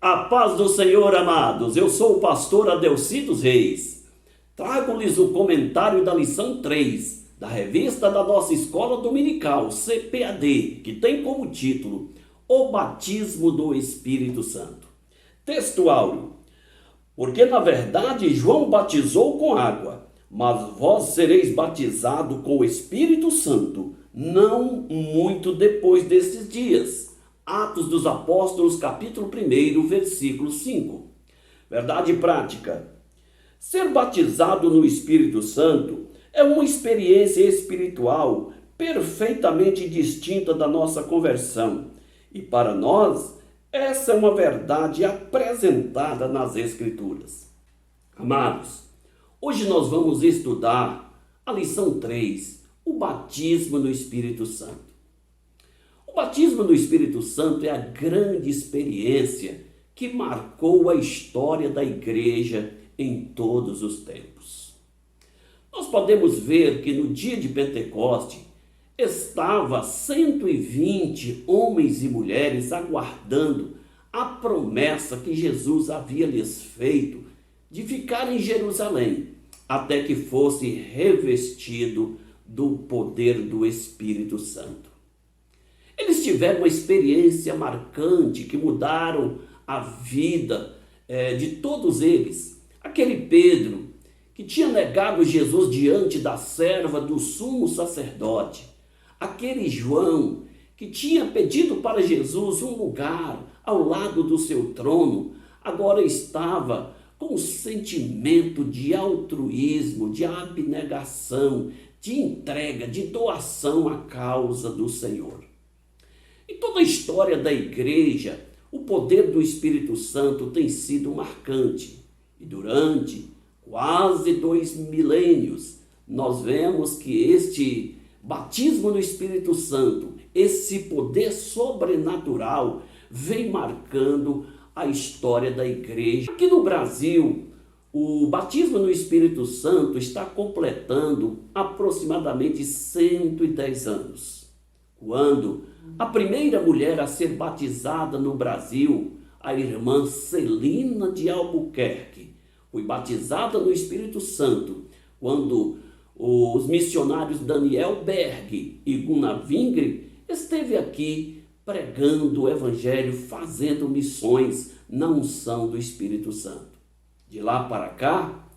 A paz do Senhor, amados. Eu sou o pastor Adelcidos Reis. Trago-lhes o comentário da lição 3 da revista da nossa escola dominical, CPAD, que tem como título O Batismo do Espírito Santo. Texto áureo. Porque na verdade João batizou com água, mas vós sereis batizados com o Espírito Santo, não muito depois desses dias. Atos dos Apóstolos, capítulo 1, versículo 5. Verdade prática. Ser batizado no Espírito Santo é uma experiência espiritual perfeitamente distinta da nossa conversão. E para nós, essa é uma verdade apresentada nas Escrituras. Amados, hoje nós vamos estudar a lição 3, o batismo no Espírito Santo. O batismo no Espírito Santo é a grande experiência que marcou a história da igreja em todos os tempos. Nós podemos ver que no dia de Pentecoste estava 120 homens e mulheres aguardando a promessa que Jesus havia lhes feito de ficar em Jerusalém até que fosse revestido do poder do Espírito Santo. Eles tiveram uma experiência marcante que mudaram a vida de todos eles. Aquele Pedro que tinha negado Jesus diante da serva do sumo sacerdote. Aquele João que tinha pedido para Jesus um lugar ao lado do seu trono, agora estava com um sentimento de altruísmo, de abnegação, de entrega, de doação à causa do Senhor. Em toda a história da igreja, o poder do Espírito Santo tem sido marcante. E durante quase 2 milênios, nós vemos que este batismo no Espírito Santo, esse poder sobrenatural, vem marcando a história da igreja. Aqui no Brasil, o batismo no Espírito Santo está completando aproximadamente 110 anos. Quando a primeira mulher a ser batizada no Brasil, a irmã Celina de Albuquerque, foi batizada no Espírito Santo quando os missionários Daniel Berg e Gunnar Wingre esteve aqui pregando o Evangelho, fazendo missões na unção do Espírito Santo. De lá para cá,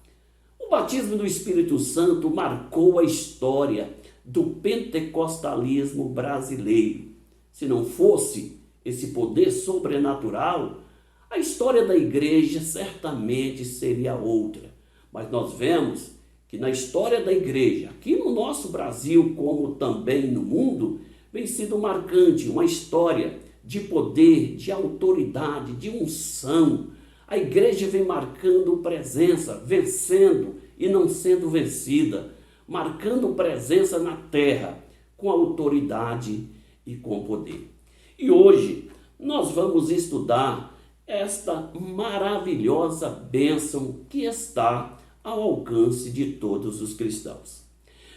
o batismo do Espírito Santo marcou a história do pentecostalismo brasileiro. Se não fosse esse poder sobrenatural, a história da igreja certamente seria outra. Mas nós vemos que na história da igreja, aqui no nosso Brasil, como também no mundo, vem sido marcante uma história de poder, de autoridade, de unção. A igreja vem marcando presença, vencendo e não sendo vencida, marcando presença na terra com autoridade e com poder. E hoje nós vamos estudar esta maravilhosa bênção que está ao alcance de todos os cristãos.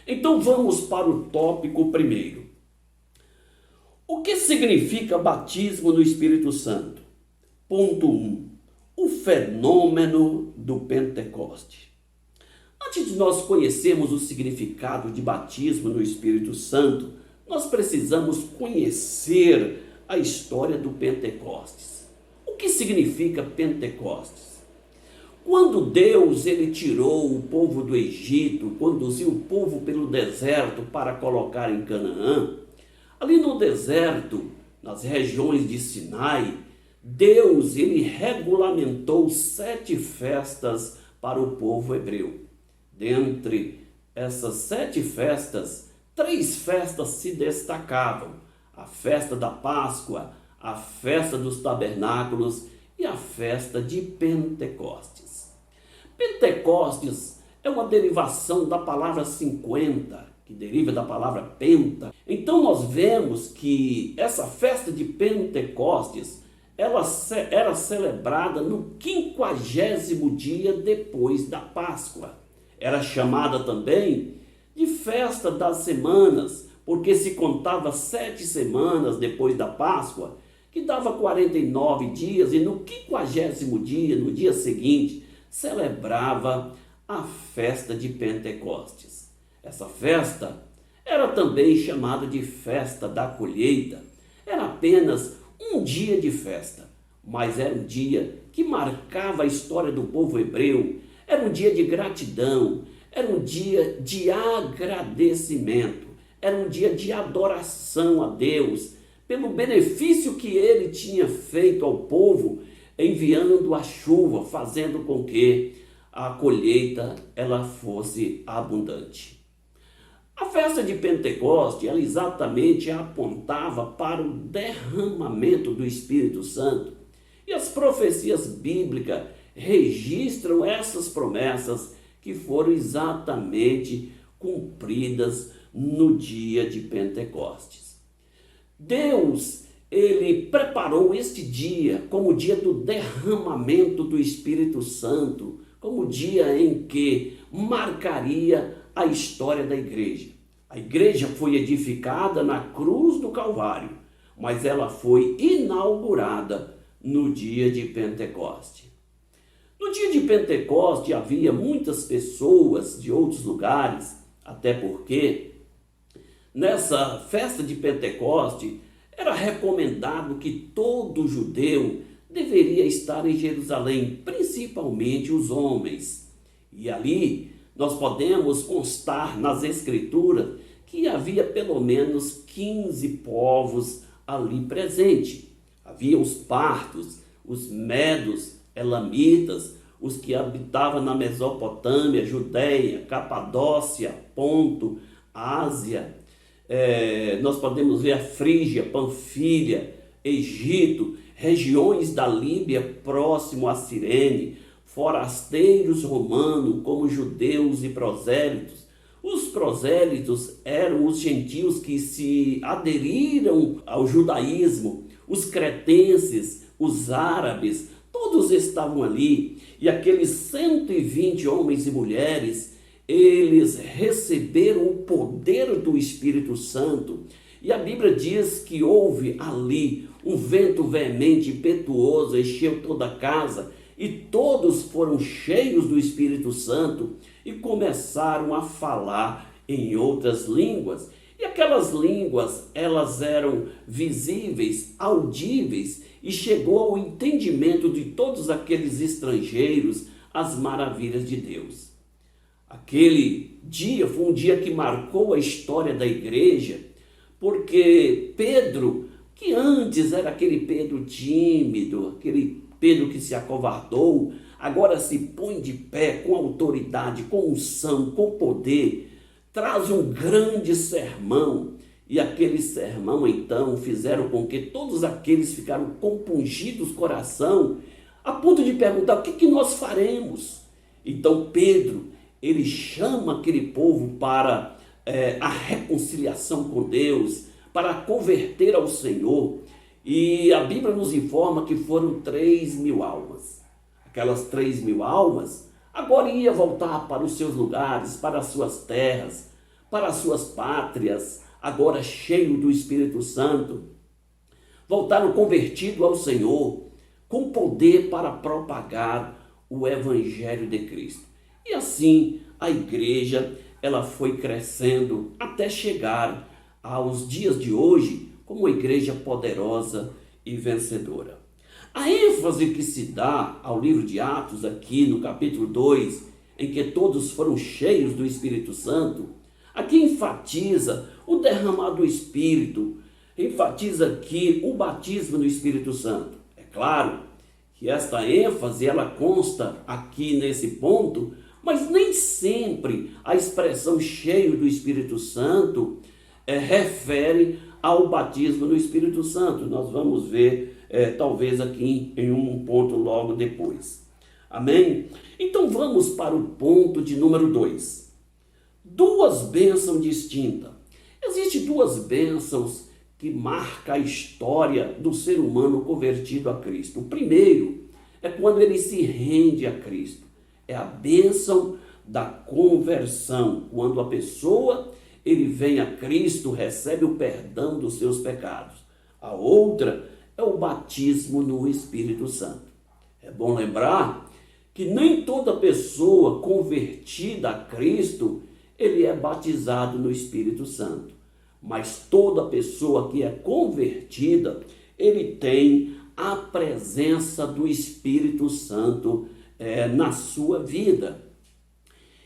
Então vamos para o tópico primeiro. O que significa batismo no Espírito Santo? Ponto 1. O fenômeno do Pentecoste. Antes de nós conhecermos o significado de batismo no Espírito Santo, nós precisamos conhecer a história do Pentecostes. O que significa Pentecostes? Quando Deus ele tirou o povo do Egito, conduziu o povo pelo deserto para colocar em Canaã, ali no deserto, nas regiões de Sinai, Deus ele regulamentou 7 festas para o povo hebreu. Dentre essas 7 festas, 3 festas se destacavam: a festa da Páscoa, a festa dos tabernáculos e a festa de Pentecostes. Pentecostes é uma derivação da palavra 50, que deriva da palavra penta. Então nós vemos que essa festa de Pentecostes, ela era celebrada no 50º dia depois da Páscoa. Era chamada também de festa das semanas, porque se contava 7 semanas depois da Páscoa, que dava 49 dias, e no 50º dia, no dia seguinte, celebrava a festa de Pentecostes. Essa festa era também chamada de festa da colheita. Era apenas um dia de festa, mas era um dia que marcava a história do povo hebreu. Era um dia de gratidão, era um dia de agradecimento, era um dia de adoração a Deus pelo benefício que ele tinha feito ao povo, enviando a chuva, fazendo com que a colheita ela fosse abundante. A festa de Pentecoste, ela exatamente apontava para o derramamento do Espírito Santo. E as profecias bíblicas registram essas promessas que foram exatamente cumpridas no dia de Pentecostes. Deus, ele preparou este dia como o dia do derramamento do Espírito Santo, como o dia em que marcaria a história da igreja. A igreja foi edificada na cruz do Calvário, mas ela foi inaugurada no dia de Pentecoste. No dia de Pentecoste havia muitas pessoas de outros lugares, até porque nessa festa de Pentecoste era recomendado que todo judeu deveria estar em Jerusalém, principalmente os homens. E ali nós podemos constar nas Escrituras que havia pelo menos 15 povos ali presentes. Havia os partos, os medos, elamitas, os que habitavam na Mesopotâmia, Judéia, Capadócia, Ponto, Ásia. Nós podemos ver a Frígia, Panfilha, Egito, regiões da Líbia próximo a Cirene, forasteiros romanos como judeus e prosélitos. Os prosélitos eram os gentios que se aderiram ao judaísmo, os cretenses, os árabes, todos estavam ali. E aqueles 120 homens e mulheres, eles receberam o poder do Espírito Santo. E a Bíblia diz que houve ali um vento veemente, impetuoso, encheu toda a casa, e todos foram cheios do Espírito Santo e começaram a falar em outras línguas. E aquelas línguas, elas eram visíveis, audíveis, e chegou ao entendimento de todos aqueles estrangeiros as maravilhas de Deus. Aquele dia foi um dia que marcou a história da igreja, porque Pedro, que antes era aquele Pedro tímido, aquele Pedro que se acovardou, agora se põe de pé com autoridade, com unção, com poder, traz um grande sermão. E aquele sermão, então, fizeram com que todos aqueles ficaram compungidos coração, a ponto de perguntar: o que nós faremos? Então Pedro, ele chama aquele povo para a reconciliação com Deus, para converter ao Senhor. E a Bíblia nos informa que foram 3.000 almas. Aquelas 3.000 almas agora iam voltar para os seus lugares, para as suas terras, para as suas pátrias, agora cheio do Espírito Santo. Voltaram convertidos ao Senhor, com poder para propagar o Evangelho de Cristo. E assim a igreja, ela foi crescendo até chegar aos dias de hoje como uma igreja poderosa e vencedora. A ênfase que se dá ao livro de Atos aqui no capítulo 2, em que todos foram cheios do Espírito Santo, aqui enfatiza o derramar do Espírito, enfatiza aqui o batismo no Espírito Santo. É claro que esta ênfase ela consta aqui nesse ponto, mas nem sempre a expressão cheio do Espírito Santo refere ao batismo no Espírito Santo. Nós vamos ver talvez aqui em um ponto logo depois. Amém? Então vamos para o ponto de número 2. Duas bênçãos distintas. Existem duas bênçãos que marcam a história do ser humano convertido a Cristo. O primeiro é quando ele se rende a Cristo. É a bênção da conversão. Quando a pessoa ele vem a Cristo, recebe o perdão dos seus pecados. A outra é o batismo no Espírito Santo. É bom lembrar que nem toda pessoa convertida a Cristo, ele é batizado no Espírito Santo. Mas toda pessoa que é convertida, ele tem a presença do Espírito Santo na sua vida.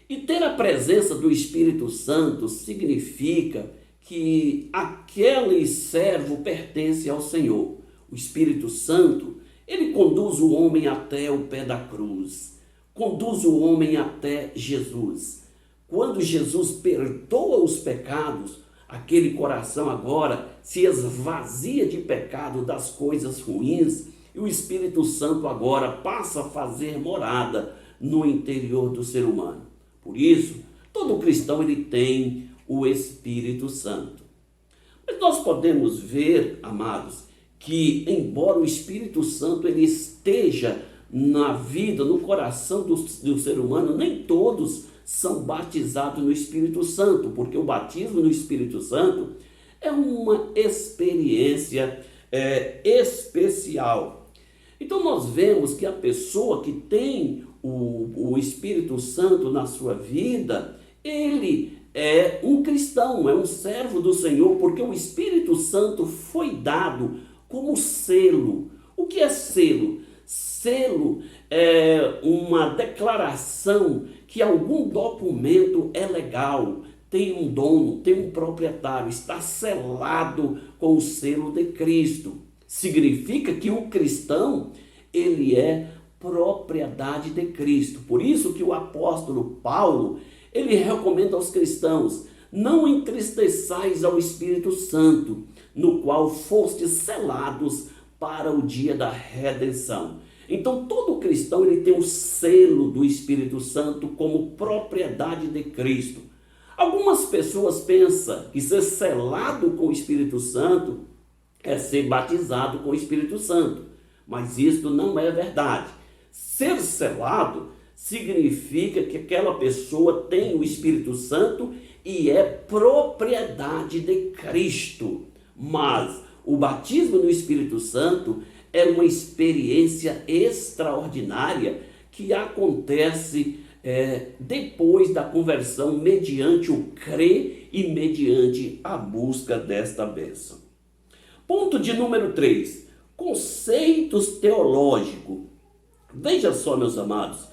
E ter a presença do Espírito Santo significa que aquele servo pertence ao Senhor. O Espírito Santo, ele conduz o homem até o pé da cruz, conduz o homem até Jesus. Quando Jesus perdoa os pecados, aquele coração agora se esvazia de pecado, das coisas ruins, e o Espírito Santo agora passa a fazer morada no interior do ser humano. Por isso, todo cristão ele tem o Espírito Santo. Mas nós podemos ver, amados, que embora o Espírito Santo ele esteja na vida, no coração do ser humano, nem todos são batizados no Espírito Santo, porque o batismo no Espírito Santo é uma experiência especial. Então nós vemos que a pessoa que tem o Espírito Santo na sua vida, ele é um cristão, é um servo do Senhor, porque o Espírito Santo foi dado como selo. O que é selo? Selo é uma declaração que algum documento é legal, tem um dono, tem um proprietário, está selado com o selo de Cristo. Significa que o cristão, ele é propriedade de Cristo. Por isso que o apóstolo Paulo, ele recomenda aos cristãos: não entristeçais ao Espírito Santo, no qual fostes selados para o dia da redenção. Então todo cristão ele tem o selo do Espírito Santo como propriedade de Cristo. Algumas pessoas pensam que ser selado com o Espírito Santo é ser batizado com o Espírito Santo, mas isso não é verdade. Ser selado significa que aquela pessoa tem o Espírito Santo e é propriedade de Cristo. Mas o batismo no Espírito Santo é uma experiência extraordinária que acontece depois da conversão, mediante o crer e mediante a busca desta bênção. Ponto de número 3, conceitos teológicos. Veja só, meus amados,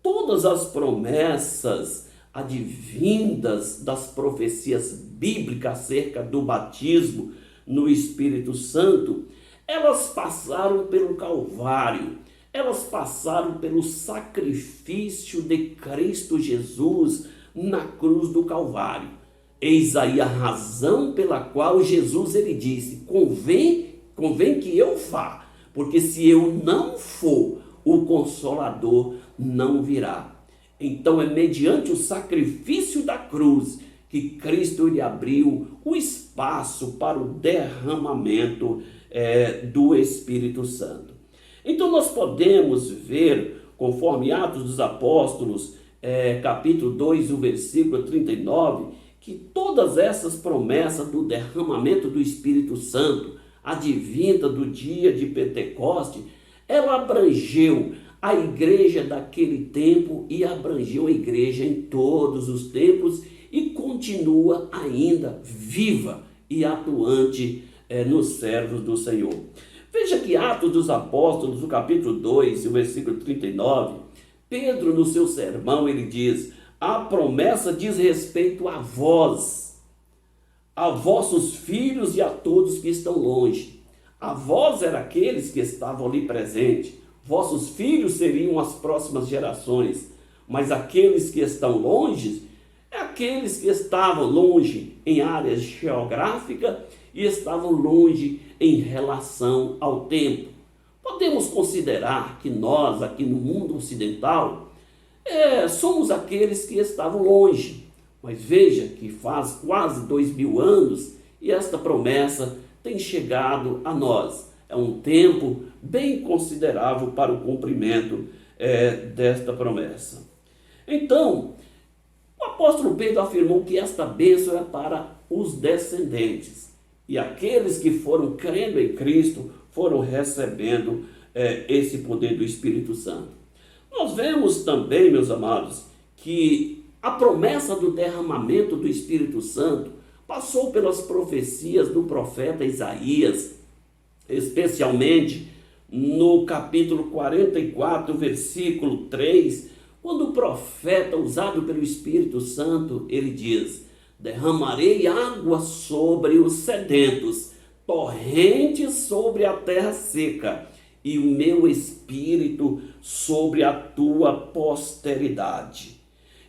todas as promessas advindas das profecias bíblicas acerca do batismo no Espírito Santo, elas passaram pelo Calvário, elas passaram pelo sacrifício de Cristo Jesus na cruz do Calvário. Eis aí a razão pela qual Jesus ele disse: convém que eu vá, porque se eu não for, o Consolador não virá. Então é mediante o sacrifício da cruz que Cristo lhe abriu o espaço para o derramamento do Espírito Santo. Então nós podemos ver, conforme Atos dos Apóstolos, capítulo 2, o versículo 39, que todas essas promessas do derramamento do Espírito Santo, advinda do dia de Pentecoste, ela abrangeu a igreja daquele tempo e abrangeu a igreja em todos os tempos e continua ainda viva e atuante nos servos do Senhor. Veja que Atos dos Apóstolos, no capítulo 2, o versículo 39, Pedro, no seu sermão, ele diz: a promessa diz respeito a vós, a vossos filhos e a todos que estão longe. A vós eram aqueles que estavam ali presentes. Vossos filhos seriam as próximas gerações. Mas aqueles que estão longe, aqueles que estavam longe em áreas geográficas e estavam longe em relação ao tempo. Podemos considerar que nós, aqui no mundo ocidental, somos aqueles que estavam longe. Mas veja que faz quase 2000 anos e esta promessa tem chegado a nós. É um tempo bem considerável para o cumprimento desta promessa. Então, o apóstolo Pedro afirmou que esta bênção é para os descendentes. E aqueles que foram crendo em Cristo foram recebendo esse poder do Espírito Santo. Nós vemos também, meus amados, que a promessa do derramamento do Espírito Santo passou pelas profecias do profeta Isaías, especialmente no capítulo 44, versículo 3, quando o profeta, usado pelo Espírito Santo, ele diz: derramarei água sobre os sedentos, torrentes sobre a terra seca, e o meu Espírito sobre a tua posteridade.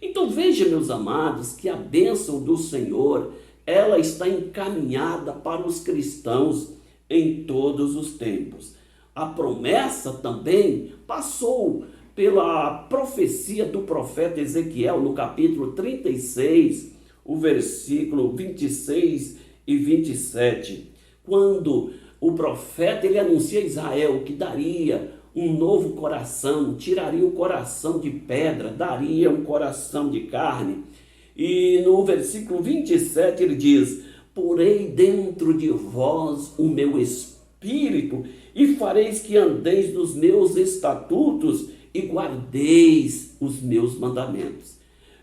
Então veja, meus amados, que a bênção do Senhor, ela está encaminhada para os cristãos em todos os tempos. A promessa também passou pela profecia do profeta Ezequiel, no capítulo 36, o versículo 26 e 27, quando o profeta ele anuncia a Israel que daria um novo coração, tiraria o coração de pedra, daria um coração de carne. E no versículo 27 ele diz: porei dentro de vós o meu espírito, e fareis que andeis nos meus estatutos, e guardeis os meus mandamentos.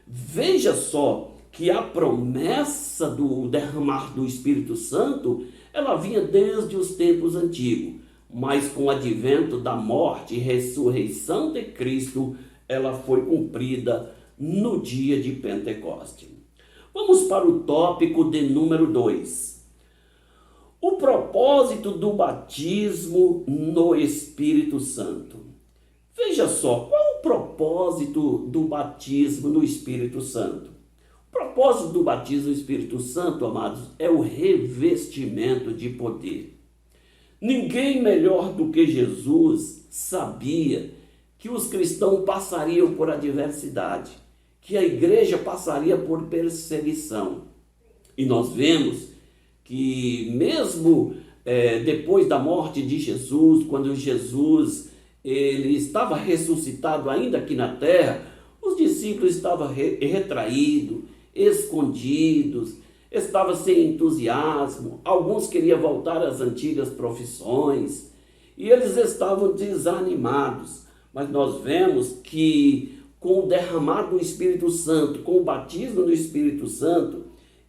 Veja só que a promessa do derramar do Espírito Santo, ela vinha desde os tempos antigos, mas com o advento da morte e ressurreição de Cristo, ela foi cumprida no dia de Pentecostes. Vamos para o tópico de número 2. O propósito do batismo no Espírito Santo. Veja só, qual o propósito do batismo no Espírito Santo? O propósito do batismo no Espírito Santo, amados, é o revestimento de poder. Ninguém melhor do que Jesus sabia que os cristãos passariam por adversidade, que a igreja passaria por perseguição. E nós vemos que mesmo depois da morte de Jesus, quando Jesus ele estava ressuscitado ainda aqui na terra, os discípulos estavam retraídos, escondidos, estavam sem entusiasmo, alguns queriam voltar às antigas profissões e eles estavam desanimados. Mas nós vemos que com o derramar do Espírito Santo, com o batismo do Espírito Santo,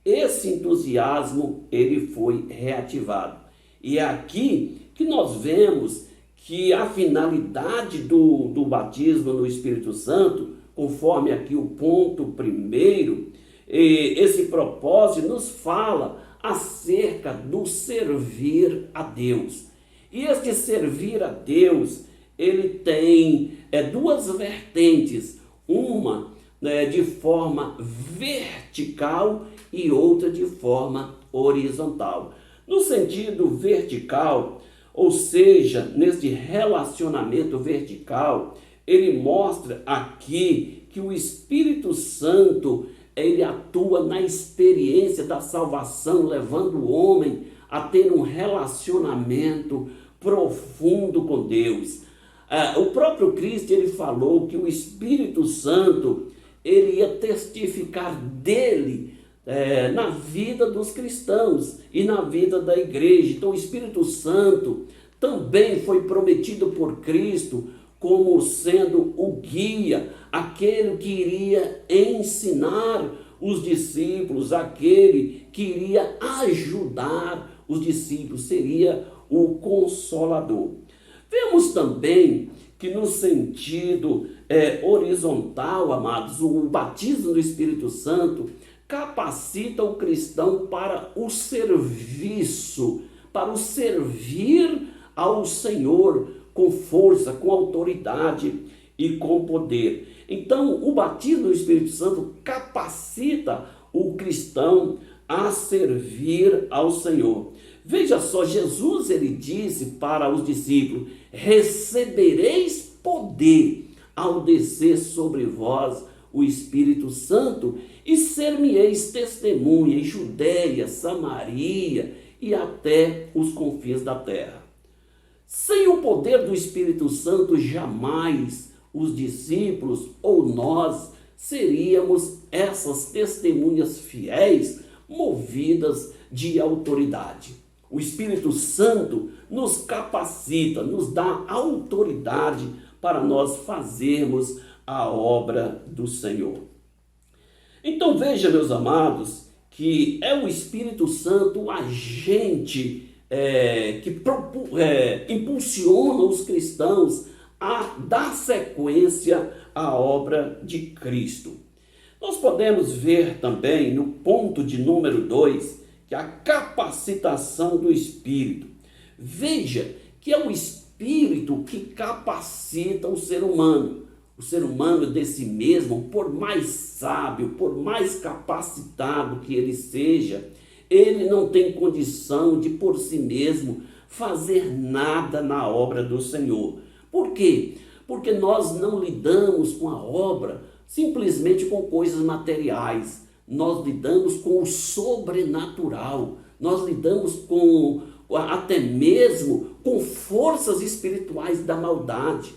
esse entusiasmo ele foi reativado. E é aqui que nós vemos que a finalidade do batismo no Espírito Santo, conforme aqui o ponto primeiro, esse propósito nos fala acerca do servir a Deus. E este servir a Deus, ele tem duas vertentes, uma de forma vertical e outra de forma horizontal. No sentido vertical, ou seja, nesse relacionamento vertical, ele mostra aqui que o Espírito Santo, ele atua na experiência da salvação, levando o homem a ter um relacionamento profundo com Deus. O próprio Cristo, ele falou que o Espírito Santo, ele ia testificar dele na vida dos cristãos e na vida da igreja. Então o Espírito Santo também foi prometido por Cristo como sendo o guia, aquele que iria ensinar os discípulos, aquele que iria ajudar os discípulos, seria o Consolador. Vemos também que no sentido horizontal, amados, o batismo do Espírito Santo capacita o cristão para o serviço, para o servir ao Senhor com força, com autoridade e com poder. Então, o batismo do Espírito Santo capacita o cristão a servir ao Senhor. Veja só, Jesus ele disse para os discípulos: recebereis poder ao descer sobre vós o Espírito Santo, e ser-me-eis testemunha em Judeia, Samaria e até os confins da terra. Sem o poder do Espírito Santo, jamais os discípulos ou nós seríamos essas testemunhas fiéis, movidas de autoridade. O Espírito Santo nos capacita, nos dá autoridade para nós fazermos a obra do Senhor. Então veja, meus amados, que é o Espírito Santo o agente que impulsiona os cristãos a dar sequência à obra de Cristo. Nós podemos ver também no ponto de número 2, que é a capacitação do Espírito. Veja que é o Espírito que capacita o ser humano. O ser humano de si mesmo, por mais sábio, por mais capacitado que ele seja, ele não tem condição de por si mesmo fazer nada na obra do Senhor. Por quê? Porque nós não lidamos com a obra simplesmente com coisas materiais. Nós lidamos com o sobrenatural. Nós lidamos com até mesmo com forças espirituais da maldade.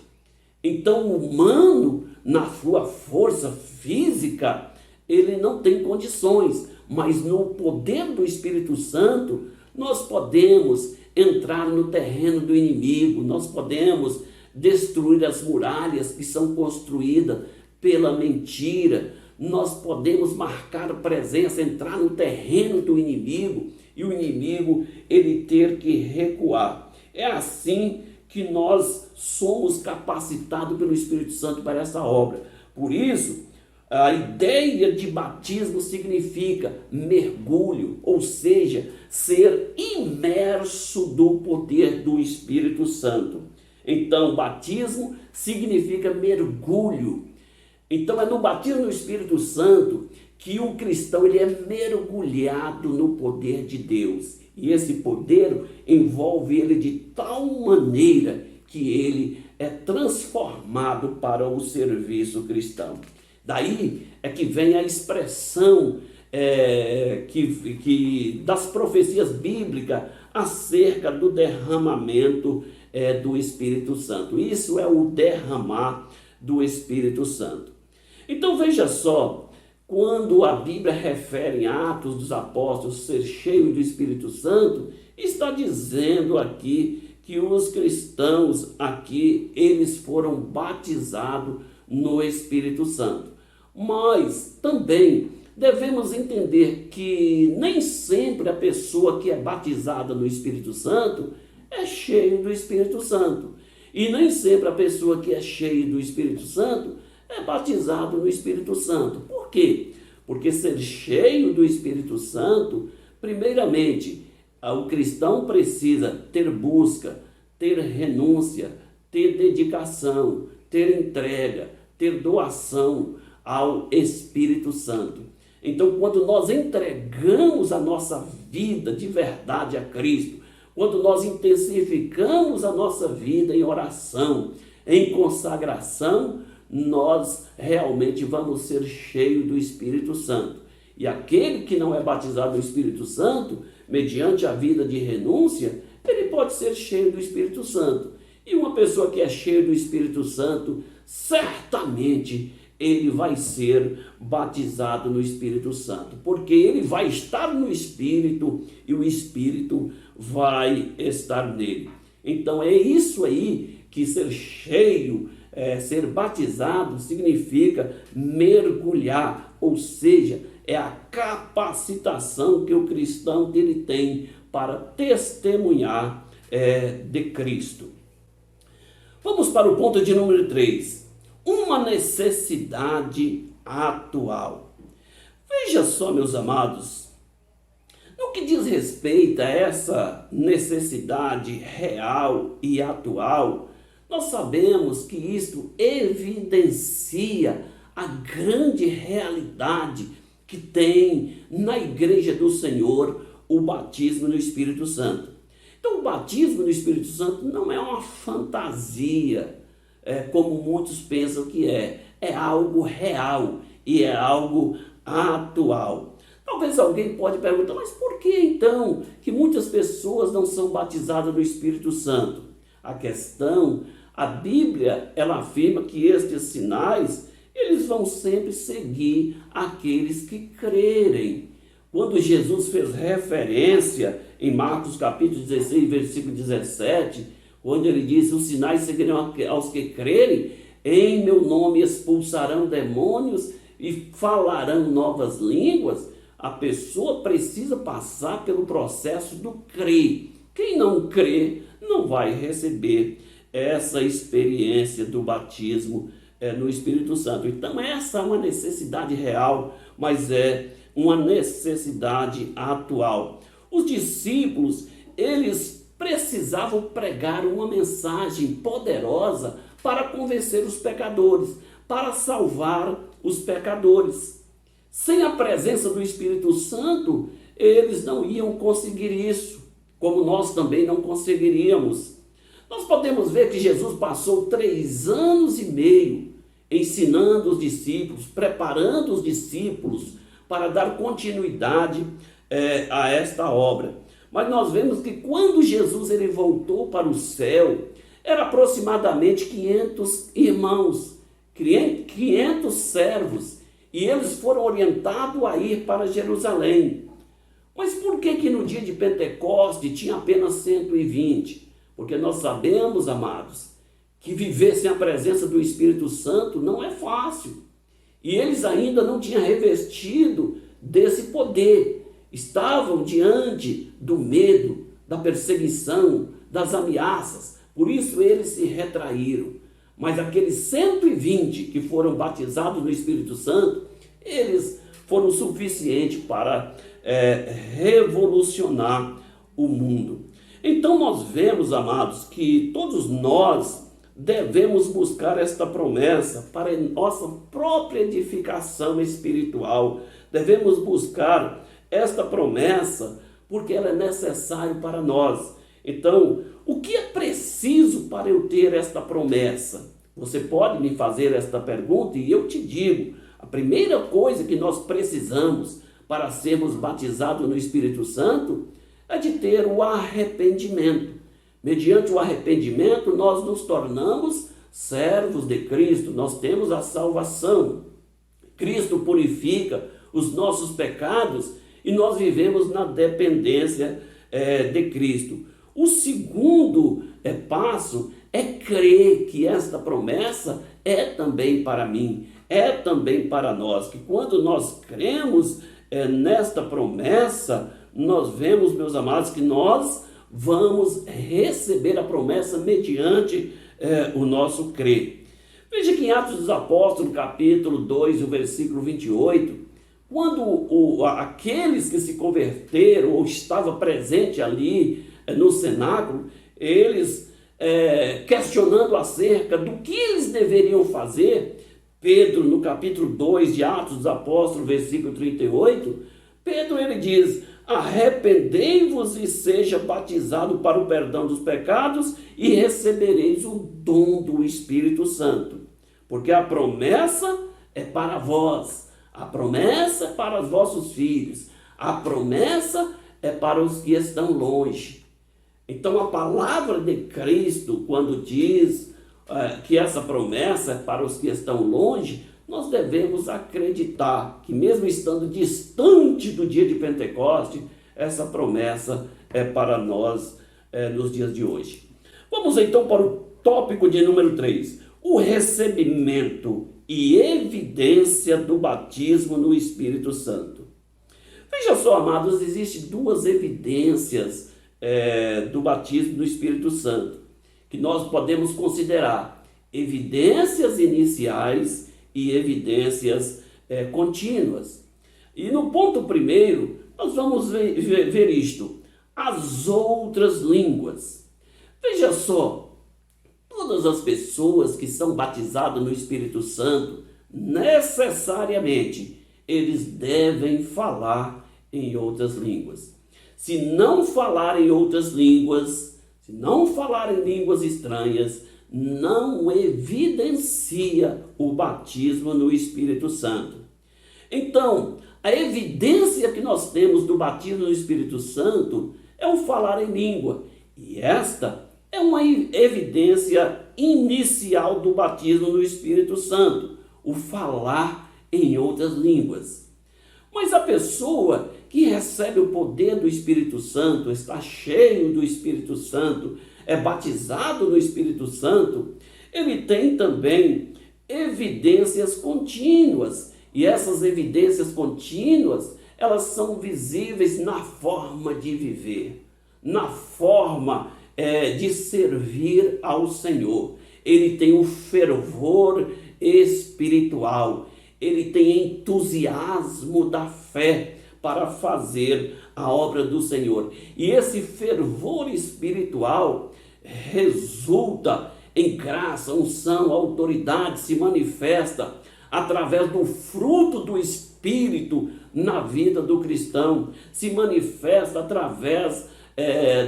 Então o humano, na sua força física, ele não tem condições, mas no poder do Espírito Santo, nós podemos entrar no terreno do inimigo, nós podemos destruir as muralhas que são construídas pela mentira, nós podemos marcar presença, entrar no terreno do inimigo e o inimigo ele ter que recuar. É assim que nós somos capacitados pelo Espírito Santo para essa obra. Por isso, a ideia de batismo significa mergulho, ou seja, ser imerso do poder do Espírito Santo. Então, batismo significa mergulho. Então, é no batismo no Espírito Santo que o cristão ele é mergulhado no poder de Deus. E esse poder envolve ele de tal maneira que ele é transformado para o serviço cristão. Daí é que vem a expressão das profecias bíblicas acerca do derramamento do Espírito Santo. Isso é o derramar do Espírito Santo. Então veja só, quando a Bíblia refere em Atos dos Apóstolos ser cheio do Espírito Santo, está dizendo aqui que os cristãos aqui, eles foram batizados no Espírito Santo. Mas também devemos entender que nem sempre a pessoa que é batizada no Espírito Santo é cheia do Espírito Santo. E nem sempre a pessoa que é cheia do Espírito Santo é batizado no Espírito Santo. Por quê? Porque ser cheio do Espírito Santo, primeiramente, o cristão precisa ter busca, ter renúncia, ter dedicação, ter entrega, ter doação ao Espírito Santo. Então, quando nós entregamos a nossa vida de verdade a Cristo, quando nós intensificamos a nossa vida em oração, em consagração, nós realmente vamos ser cheios do Espírito Santo. E aquele que não é batizado no Espírito Santo, mediante a vida de renúncia, ele pode ser cheio do Espírito Santo. E uma pessoa que é cheia do Espírito Santo, certamente ele vai ser batizado no Espírito Santo, porque ele vai estar no Espírito e o Espírito vai estar nele. Então é isso aí que ser cheio, ser batizado significa mergulhar, ou seja, é a capacitação que o cristão ele tem para testemunhar de Cristo. Vamos para o ponto de número 3. Uma necessidade atual. Veja só, meus amados, no que diz respeito a essa necessidade real e atual, nós sabemos que isto evidencia a grande realidade que tem na Igreja do Senhor o batismo no Espírito Santo. Então, o batismo no Espírito Santo não é uma fantasia, como muitos pensam que é algo real e é algo atual. Talvez alguém pode perguntar, mas por que então que muitas pessoas não são batizadas no Espírito Santo? A questão, a Bíblia, ela afirma que estes sinais, eles vão sempre seguir aqueles que crerem. Quando Jesus fez referência em Marcos capítulo 16, versículo 17, onde ele diz: os sinais seguirão aos que crerem, em meu nome expulsarão demônios e falarão novas línguas. A pessoa precisa passar pelo processo do crer. Quem não crê não vai receber essa experiência do batismo no Espírito Santo. Então essa é uma necessidade real, mas é uma necessidade atual. Os discípulos, eles precisavam pregar uma mensagem poderosa para convencer os pecadores, para salvar os pecadores. Sem a presença do Espírito Santo, eles não iam conseguir isso, como nós também não conseguiríamos. Nós podemos ver que Jesus passou 3 anos e meio ensinando os discípulos, preparando os discípulos para dar continuidade a esta obra. Mas nós vemos que quando Jesus ele voltou para o céu, era aproximadamente 500 irmãos, 500 servos, e eles foram orientados a ir para Jerusalém. Mas por que no dia de Pentecostes tinha apenas 120? Porque nós sabemos, amados, que viver sem a presença do Espírito Santo não é fácil. E eles ainda não tinham revestido desse poder. Estavam diante do medo, da perseguição, das ameaças. Por isso eles se retraíram. Mas aqueles 120 que foram batizados no Espírito Santo, eles foram suficientes para revolucionar o mundo. Então nós vemos, amados, que todos nós devemos buscar esta promessa para nossa própria edificação espiritual. Devemos buscar esta promessa porque ela é necessária para nós. Então, o que é preciso para eu ter esta promessa? Você pode me fazer esta pergunta e eu te digo: a primeira coisa que nós precisamos para sermos batizados no Espírito Santo é de ter o arrependimento. Mediante o arrependimento, nós nos tornamos servos de Cristo, nós temos a salvação. Cristo purifica os nossos pecados e nós vivemos na dependência de Cristo. O segundo passo é crer que esta promessa é também para mim, é também para nós, que quando nós cremos nesta promessa, nós vemos, meus amados, que nós vamos receber a promessa mediante o nosso crer. Veja que em Atos dos Apóstolos, capítulo 2, o versículo 28, quando aqueles que se converteram ou estavam presentes ali no cenáculo, eles questionando acerca do que eles deveriam fazer, Pedro, no capítulo 2 de Atos dos Apóstolos, versículo 38, Pedro ele diz: arrependei-vos e seja batizado para o perdão dos pecados e recebereis o dom do Espírito Santo. Porque a promessa é para vós, a promessa é para os vossos filhos, a promessa é para os que estão longe. Então a palavra de Cristo, quando diz que essa promessa é para os que estão longe, nós devemos acreditar que mesmo estando distante do dia de Pentecostes, essa promessa é para nós nos dias de hoje. Vamos então para o tópico de número 3, o recebimento e evidência do batismo no Espírito Santo. Veja só, amados, existem 2 evidências do batismo do Espírito Santo, que nós podemos considerar evidências iniciais e evidências contínuas. E no ponto primeiro, nós vamos ver isto: as outras línguas. Veja só, todas as pessoas que são batizadas no Espírito Santo, necessariamente, eles devem falar em outras línguas. Se não falar em outras línguas, se não falar em línguas estranhas, não evidencia o batismo no Espírito Santo. Então, a evidência que nós temos do batismo no Espírito Santo é o falar em língua. E esta é uma evidência inicial do batismo no Espírito Santo, o falar em outras línguas. Mas a pessoa que recebe o poder do Espírito Santo, está cheio do Espírito Santo, é batizado no Espírito Santo, ele tem também evidências contínuas. E essas evidências contínuas, elas são visíveis na forma de viver, na forma de servir ao Senhor. Ele tem o fervor espiritual, ele tem entusiasmo da fé para fazer a obra do Senhor. E esse fervor espiritual resulta em graça, unção, autoridade, se manifesta através do fruto do Espírito na vida do cristão, se manifesta através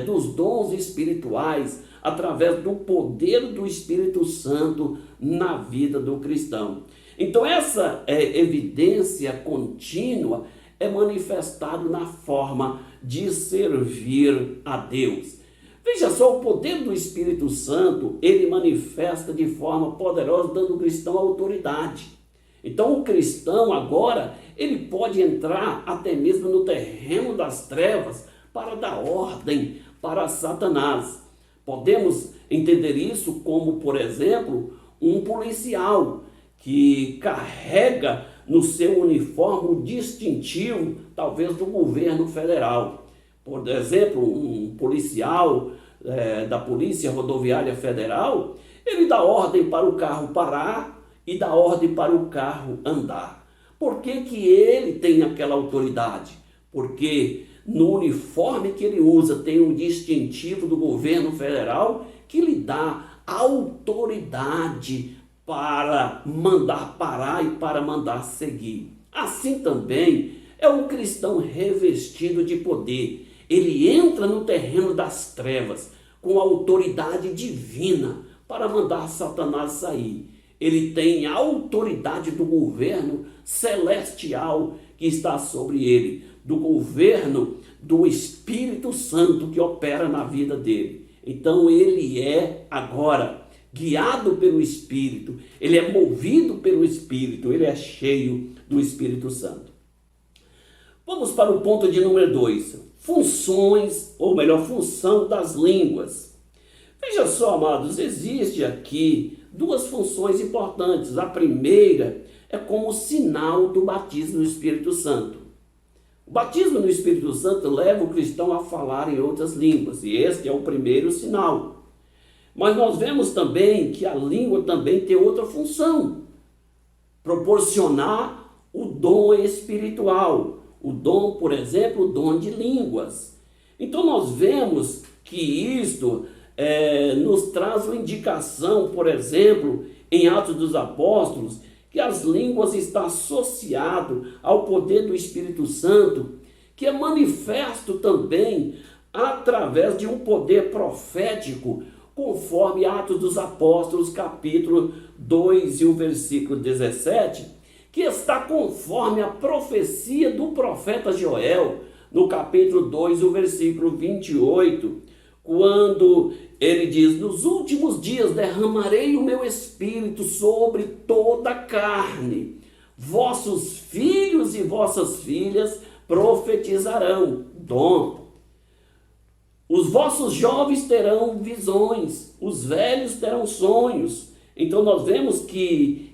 dos dons espirituais, através do poder do Espírito Santo na vida do cristão. Então essa evidência contínua é manifestado na forma de servir a Deus. Veja só, o poder do Espírito Santo, ele manifesta de forma poderosa, dando ao cristão autoridade. Então o cristão agora, ele pode entrar até mesmo no terreno das trevas para dar ordem para Satanás. Podemos entender isso como, por exemplo, um policial que carrega no seu uniforme o distintivo, talvez, do governo federal. Por exemplo, um policial da Polícia Rodoviária Federal, ele dá ordem para o carro parar e dá ordem para o carro andar. Por que que ele tem aquela autoridade? Porque no uniforme que ele usa tem um distintivo do governo federal que lhe dá autoridade para mandar parar e para mandar seguir. Assim também é um cristão revestido de poder. Ele entra no terreno das trevas com autoridade divina para mandar Satanás sair. Ele tem a autoridade do governo celestial que está sobre ele, do governo do Espírito Santo que opera na vida dele. Então ele é agora guiado pelo Espírito, ele é movido pelo Espírito, ele é cheio do Espírito Santo. Vamos para o ponto de número 2, funções, ou melhor, função das línguas. Veja só, amados, existe aqui duas funções importantes. A primeira é como sinal do batismo no Espírito Santo. O batismo no Espírito Santo leva o cristão a falar em outras línguas, e este é o primeiro sinal. Mas nós vemos também que a língua também tem outra função: proporcionar o dom espiritual. O dom, por exemplo, o dom de línguas. Então nós vemos que isto nos traz uma indicação, por exemplo, em Atos dos Apóstolos, que as línguas estão associadas ao poder do Espírito Santo, que é manifesto também através de um poder profético, conforme Atos dos Apóstolos, capítulo 2 e o versículo 17, que está conforme a profecia do profeta Joel, no capítulo 2, o versículo 28, quando ele diz: nos últimos dias derramarei o meu espírito sobre toda a carne, vossos filhos e vossas filhas profetizarão, dom. Os vossos jovens terão visões, os velhos terão sonhos. Então nós vemos que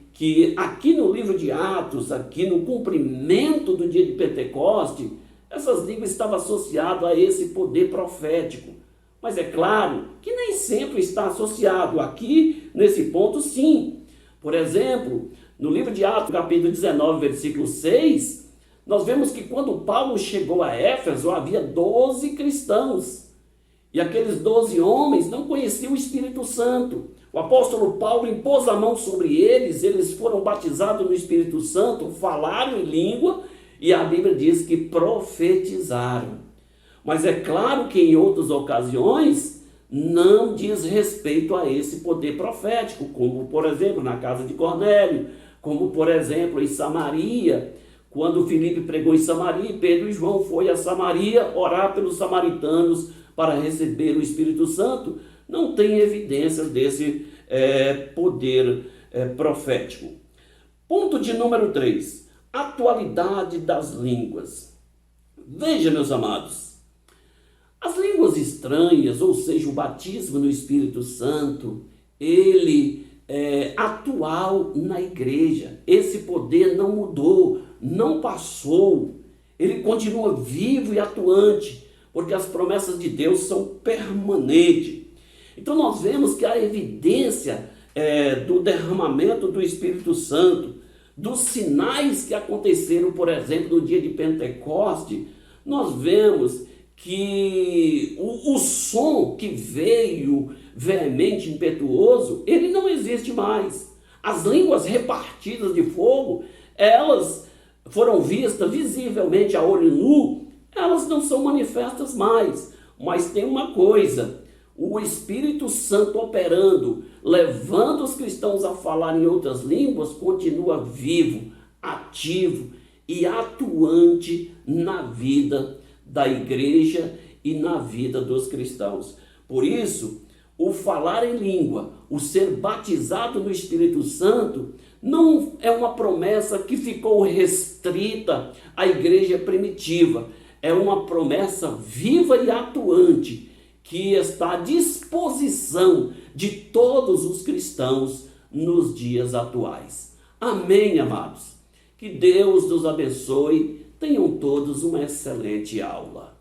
aqui no livro de Atos, aqui no cumprimento do dia de Pentecoste, essas línguas estavam associadas a esse poder profético. Mas é claro que nem sempre está associado. Aqui, nesse ponto, sim. Por exemplo, no livro de Atos, capítulo 19, versículo 6, nós vemos que quando Paulo chegou a Éfeso, havia 12 cristãos. E aqueles 12 homens não conheciam o Espírito Santo. O apóstolo Paulo impôs a mão sobre eles, eles foram batizados no Espírito Santo, falaram em língua, e a Bíblia diz que profetizaram. Mas é claro que em outras ocasiões não diz respeito a esse poder profético, como por exemplo na casa de Cornélio, como por exemplo em Samaria, quando Filipe pregou em Samaria, Pedro e João foi a Samaria orar pelos samaritanos para receber o Espírito Santo. Não tem evidências desse poder profético. Ponto de número 3, atualidade das línguas. Veja, meus amados, as línguas estranhas, ou seja, o batismo no Espírito Santo, ele é atual na igreja. Esse poder não mudou, não passou, ele continua vivo e atuante, porque as promessas de Deus são permanentes. Então nós vemos que a evidência do derramamento do Espírito Santo, dos sinais que aconteceram, por exemplo, no dia de Pentecoste, nós vemos que o som que veio veemente, impetuoso, ele não existe mais. As línguas repartidas de fogo, elas foram vistas visivelmente a olho nu, elas não são manifestas mais. Mas tem uma coisa, o Espírito Santo operando, levando os cristãos a falar em outras línguas, continua vivo, ativo e atuante na vida da igreja e na vida dos cristãos. Por isso, o falar em língua, o ser batizado no Espírito Santo, não é uma promessa que ficou restrita à igreja primitiva. É uma promessa viva e atuante que está à disposição de todos os cristãos nos dias atuais. Amém, amados? Que Deus nos abençoe. Tenham todos uma excelente aula.